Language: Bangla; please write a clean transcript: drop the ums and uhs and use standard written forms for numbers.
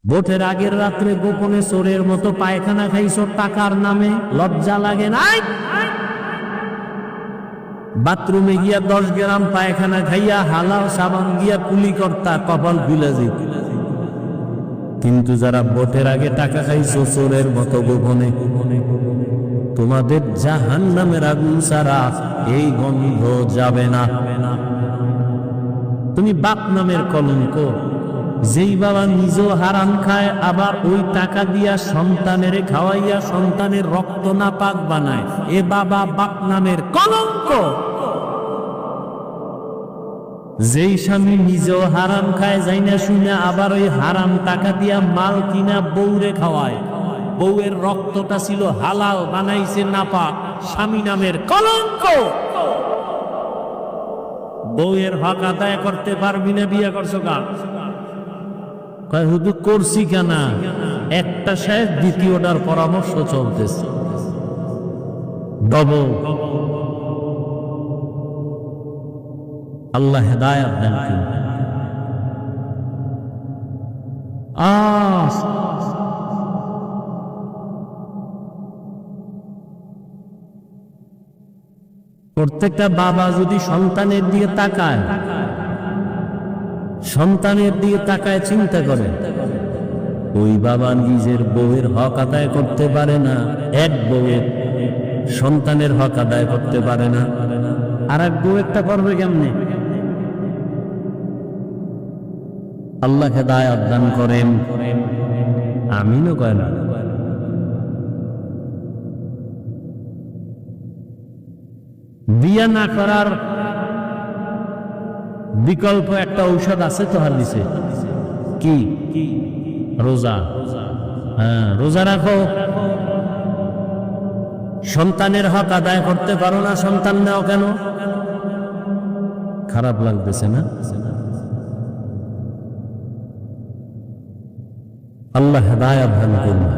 ভোটের আগের রাত্রে গোপনে চোরের মতো পায়খানা খাইছো টাকার নামে, লজ্জা লাগে নাই? বাথরুমে গিয়া 10 গ্রাম পায়খানা খাইয়া হালাল সাবান গিয়া কুলি কর্তা কপাল খুলে যেত। কিন্তু যারা ভোটের আগে টাকা খাইছো চোরের মতো গোপনে, তোমাদের জাহান্নামের আগুন ছাড়া এই গন্ধ যাবে না। তুমি বাপ নামের কলঙ্ক। যেই বাবা নিজেও হারাম খায়, আবার ওই টাকা দিয়া সন্তানের খাওয়াইয়া সন্তানের রক্ত না পাক বানায়, এ বাবা বাপ নামের কলঙ্ক। যেই স্বামী নিজেও হারাম খায় যাই না শুনে, আবার ওই হারাম টাকা দিয়া মাল কিনা বউরে খাওয়ায়, বউয়ের রক্তটা ছিল হালাল বানাইছে নাপাক, স্বামী নামের কলঙ্ক। বউয়ের হক আদায় করতে পারবি না, বিয়ে করছো গা? কয় হুজুর করছি কেন? একটা শেষ, দ্বিতীয়টার পরামর্শ চলতেছে। ডবল। আল্লাহ হেদায়েত দেন। প্রত্যেকটা বাবা যদি সন্তানের দিকে তাকায়, সন্তানের দিকে তাকায় চিন্তা করে, ওই বাবা নিজের বউয়ের হক আদায় করতে পারে না, এক বউয়ের সন্তানের হক আদায় করতে পারে না, আর এক বউ একটা করবে কেমনে? আল্লাহ হেদায়েত দান করেন। আমিনও কয় না। বিয়ে না করার বিকল্প একটা ঔষধ আছে তো হাদিসে, কি? রোজা। হ্যাঁ, রোজা রাখো। সন্তানের হক আদায় করতে পারো না, সন্তান নাও কেন? খারাপ লাগতেছে না? আল্লাহ হেদায়েত দান করুন।